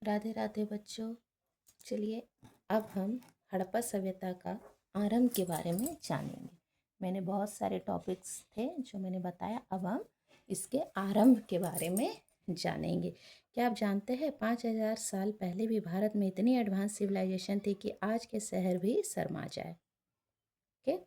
राधे राधे बच्चों। चलिए अब हम हड़प्पा सभ्यता का आरंभ के बारे में जानेंगे। मैंने बहुत सारे टॉपिक्स थे जो मैंने बताया, अब हम इसके आरंभ के बारे में जानेंगे। क्या आप जानते हैं 5000 साल पहले भी भारत में इतनी एडवांस सिविलाइजेशन थी कि आज के शहर भी शर्मा जाए। ओके,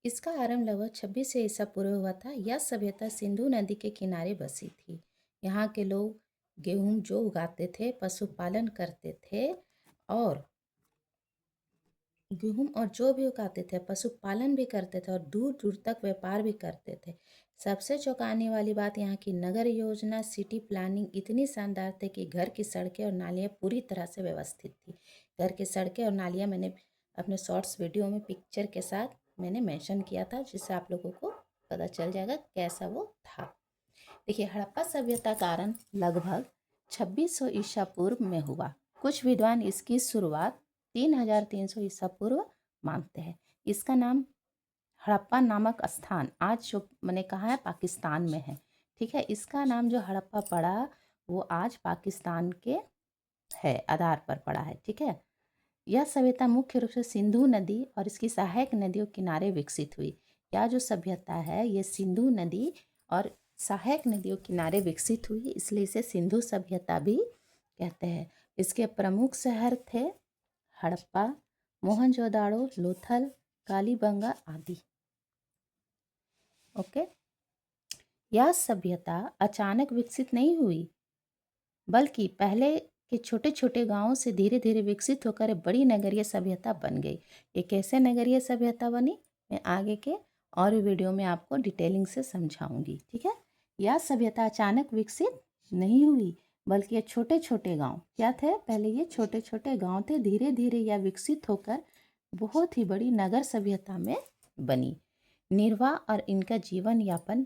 इसका आरंभ लगभग 26 ईसा पूर्व हुआ था। यह सभ्यता सिंधु नदी के किनारे बसी थी। यहाँ के लोग गेहूं जो उगाते थे, पशुपालन करते थे और गेहूं और जो भी उगाते थे पशुपालन भी करते थे और दूर दूर तक व्यापार भी करते थे। सबसे चौंकाने वाली बात यहाँ की नगर योजना, सिटी प्लानिंग इतनी शानदार थी कि घर की सड़कें और नालियाँ पूरी तरह से व्यवस्थित थी। घर की सड़कें और नालियाँ मैंने अपने शॉर्ट्स वीडियो में पिक्चर के साथ मैंने मेंशन किया था, जिससे आप लोगों को पता चल जाएगा कैसा वो था। देखिए, हड़प्पा सभ्यता का आरंभ लगभग 2600 ईसा पूर्व में हुआ। कुछ विद्वान इसकी शुरुआत 3300 ईसा पूर्व मानते हैं। इसका नाम हड़प्पा नामक स्थान आज जो मैंने कहा है पाकिस्तान में है। ठीक है, इसका नाम जो हड़प्पा पड़ा वो आज पाकिस्तान के है आधार पर पड़ा है। ठीक है, यह सभ्यता मुख्य रूप से सिंधु नदी और इसकी सहायक नदियों किनारे विकसित हुई। यह जो सभ्यता है ये सिंधु नदी और सहायक नदियों किनारे विकसित हुई, इसलिए इसे सिंधु सभ्यता भी कहते हैं। इसके प्रमुख शहर थे हड़प्पा, मोहनजोदाड़ो, लोथल, कालीबंगा आदि। ओके, यह सभ्यता अचानक विकसित नहीं हुई, बल्कि पहले के छोटे छोटे गांवों से धीरे धीरे विकसित होकर एक बड़ी नगरीय सभ्यता बन गई। ये कैसे नगरीय सभ्यता बनी, मैं आगे के और वीडियो में आपको डिटेलिंग से समझाऊंगी। ठीक है, यह सभ्यता अचानक विकसित नहीं हुई, बल्कि ये छोटे छोटे गांव क्या थे, पहले ये छोटे छोटे गांव थे, धीरे धीरे यह विकसित होकर बहुत ही बड़ी नगर सभ्यता में बनी। निर्वाह और इनका जीवन यापन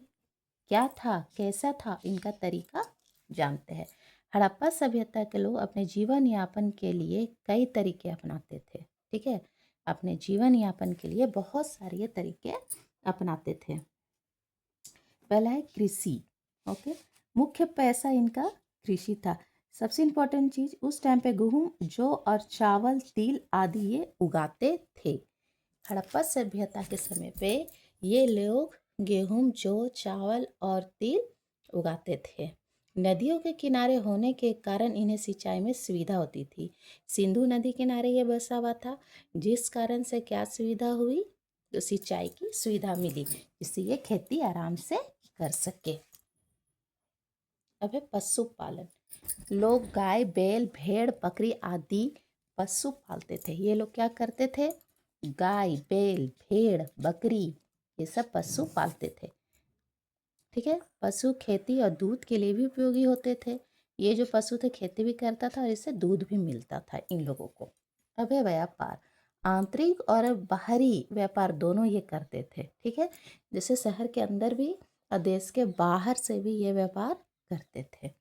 क्या था, कैसा था, इनका तरीका जानते हैं। हड़प्पा सभ्यता के लोग अपने जीवन यापन के लिए कई तरीके अपनाते थे। ठीक है, अपने जीवन यापन के लिए बहुत सारे ये तरीके अपनाते थे। पहला है कृषि। ओके, मुख्य पैसा इनका कृषि था। सबसे इम्पोर्टेंट चीज, उस टाइम पे गेहूं, जौ और चावल, तिल आदि ये उगाते थे। हड़प्पा सभ्यता के समय पे ये लोग गेहूं, जौ, चावल और तिल उगाते थे। नदियों के किनारे होने के कारण इन्हें सिंचाई में सुविधा होती थी। सिंधु नदी किनारे ये बसा हुआ था, जिस कारण से क्या सुविधा हुई, तो सिंचाई की सुविधा मिली, जिससे ये खेती आराम से कर सके। अब है पशुपालन। लोग गाय, बैल, भेड़, बकरी आदि पशु पालते थे। ये लोग क्या करते थे, गाय, बैल, भेड़, बकरी ये सब पशु पालते थे। ठीक है, पशु खेती और दूध के लिए भी उपयोगी होते थे। ये जो पशु थे खेती भी करता था और इससे दूध भी मिलता था इन लोगों को। अब है व्यापार। आंतरिक और बाहरी व्यापार दोनों ये करते थे। ठीक है, जैसे शहर के अंदर भी और देश के बाहर से भी ये व्यापार करते थे।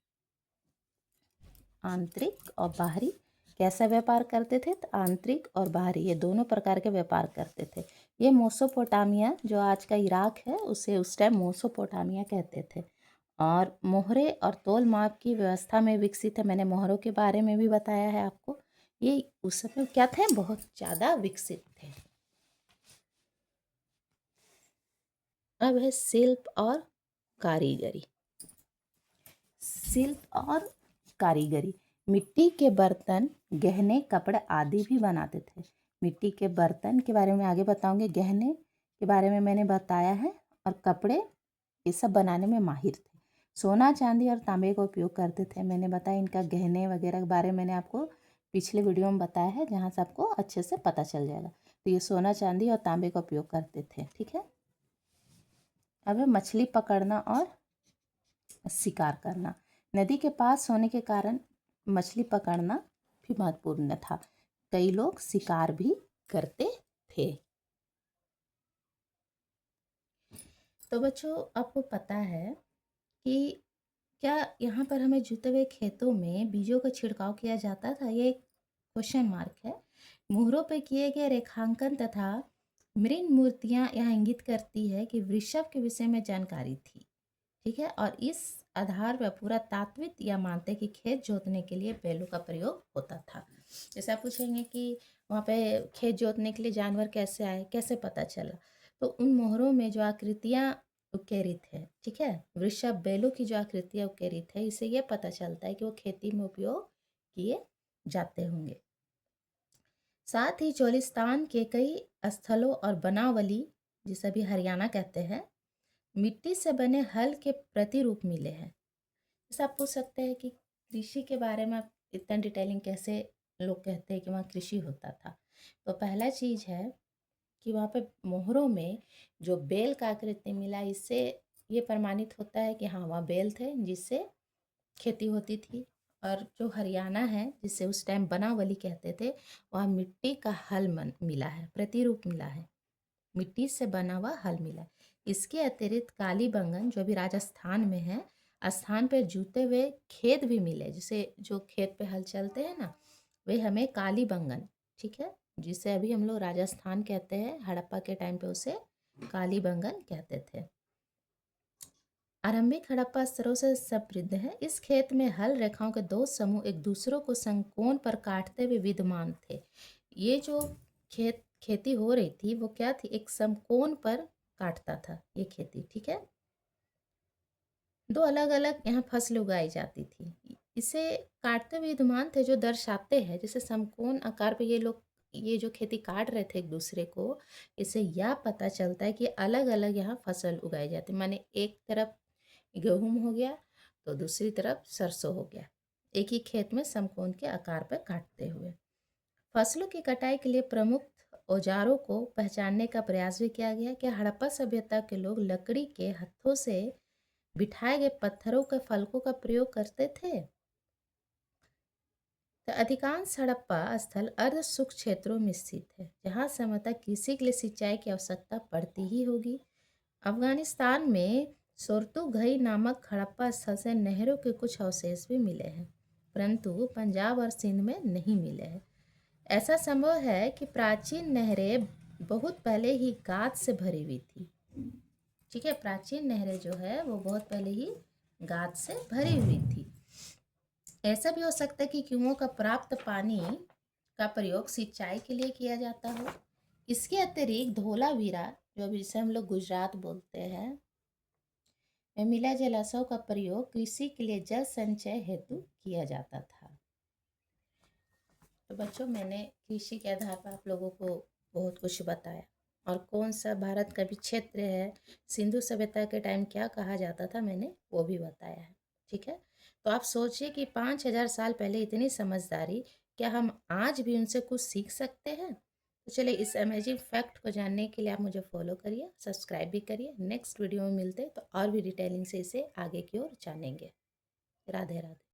आंतरिक और बाहरी कैसा व्यापार करते थे, तो आंतरिक और बाहरी ये दोनों प्रकार के व्यापार करते थे। ये मोसोपोटामिया जो आज का इराक है उसे उस टाइम मोसोपोटामिया कहते थे, और मोहरे और तोल माप की व्यवस्था में विकसित है। मैंने मोहरों के बारे में भी बताया है आपको। ये उस समय क्या थे, बहुत ज़्यादा विकसित थे। अब है शिल्प और कारीगरी। शिल्प और कारीगरी, मिट्टी के बर्तन, गहने, कपड़े आदि भी बनाते थे। मिट्टी के बर्तन के बारे में आगे बताऊंगे, गहने के बारे में मैंने बताया है, और कपड़े ये सब बनाने में माहिर थे। सोना, चांदी और तांबे का उपयोग करते थे। मैंने बताया इनका गहने वगैरह के बारे में मैंने आपको पिछले वीडियो में बताया है, जहाँ से आपको अच्छे से पता चल जाएगा। तो ये सोना, चांदी और तांबे का उपयोग करते थे। ठीक है, अब है मछली पकड़ना और शिकार करना। नदी के पास होने के कारण मछली पकड़ना भी महत्वपूर्ण था। कई लोग शिकार भी करते थे। तो बच्चों, आपको पता है कि क्या यहाँ पर हमें जुते हुए खेतों में बीजों का छिड़काव किया जाता था, ये एक क्वेश्चन मार्क है। मुहरों पर किए गए रेखांकन तथा मृण मूर्तियाँ यहाँ इंगित करती है कि वृषभ के विषय में जानकारी थी। ठीक है, और इस आधार व पूरा तात्विक या मानते कि खेत जोतने के लिए बैलों का प्रयोग होता था। जैसे आप पूछेंगे कि वहाँ पे खेत जोतने के लिए जानवर कैसे आए, कैसे पता चला? तो उन मोहरों में जो आकृतियाँ उकेरित है, ठीक है, वृषभ बैलों की जो आकृतियाँ उकेरित है, इससे ये पता चलता है कि वो खेती में उपयोग किए जाते होंगे। साथ ही चोलिस्तान के कई स्थलों और बनावली, जिसे अभी हरियाणा कहते हैं, मिट्टी से बने हल के प्रतिरूप मिले हैं। जैसे आप पूछ सकते हैं कि कृषि के बारे में आप इतना डिटेलिंग कैसे लोग कहते हैं कि वहाँ कृषि होता था। तो पहला चीज़ है कि वहाँ पे मोहरों में जो बैल का आकृति मिला, इससे ये प्रमाणित होता है कि हाँ वहाँ बैल थे जिससे खेती होती थी। और जो हरियाणा है जिसे उस टाइम बनावली कहते थे, वहाँ मिट्टी का हल मिला है, प्रतिरूप मिला है, मिट्टी से बना हुआ हल मिला है। इसके अतिरिक्त कालीबंगन जो अभी राजस्थान में है, स्थान पर जूते हुए खेत भी मिले, जिसे जो खेत पे हल चलते हैं ना, वे हमें कालीबंगन, ठीक है, जिसे अभी हम लोग राजस्थान कहते हैं, हड़प्पा के टाइम पे उसे कालीबंगन कहते थे। आरंभिक हड़प्पा स्तरों से समृद्ध है। इस खेत में हल रेखाओं के दो समूह एक दूसरों को समकोण पर काटते हुए विद्यमान थे। ये जो खेती हो रही थी वो क्या थी, एक समकोण पर काटता था ये खेती, ठीक है। दो अलग अलग यहाँ फसल उगाई जाती थी, इसे काटते हुए विद्यमान थे, जो दर्शाते हैं जैसे समकोण आकार पे ये लोग ये जो खेती काट रहे थे एक दूसरे को, इससे यह पता चलता है कि अलग अलग यहाँ फसल उगाई जाती है। माने एक तरफ गेहूं हो गया तो दूसरी तरफ सरसों हो गया, एक ही खेत में समकोण के आकार पर काटते हुए। फसलों की कटाई के लिए प्रमुख औजारों को पहचानने का प्रयास भी किया गया कि हड़प्पा सभ्यता के लोग लकड़ी के हत्थों से बिठाए गए पत्थरों के फलकों का प्रयोग करते थे। तो अधिकांश हड़प्पा स्थल अर्ध शुष्क क्षेत्रों में स्थित है, जहाँ सामान्यतः कृषि के लिए सिंचाई की आवश्यकता पड़ती ही होगी। अफगानिस्तान में सोर्तुघई नामक हड़प्पा स्थल से नहरों के कुछ अवशेष भी मिले हैं, परंतु पंजाब और सिंध में नहीं मिले हैं। ऐसा संभव है कि प्राचीन नहरें बहुत पहले ही गाद से भरी हुई थी, ठीक है, प्राचीन नहरें जो है वो बहुत पहले ही गाद से भरी हुई थी। ऐसा भी हो सकता है कि कुओं का प्राप्त पानी का प्रयोग सिंचाई के लिए किया जाता हो। इसके अतिरिक्त धोलावीरा, जो अभी जिसे हम लोग गुजरात बोलते हैं, में मिला जलाशयों का प्रयोग कृषि के लिए जल संचय हेतु किया जाता था। तो बच्चों, मैंने कृषि के आधार पर आप लोगों को बहुत कुछ बताया, और कौन सा भारत का भी क्षेत्र है, सिंधु सभ्यता के टाइम क्या कहा जाता था, मैंने वो भी बताया है, ठीक है। तो आप सोचिए कि 5,000 साल पहले इतनी समझदारी, क्या हम आज भी उनसे कुछ सीख सकते हैं? तो चलिए, इस अमेजिंग फैक्ट को जानने के लिए आप मुझे फॉलो करिए, सब्सक्राइब भी करिए। नेक्स्ट वीडियो में मिलते हैं तो और भी डिटेलिंग से इसे आगे की ओर जानेंगे। राधे राधे।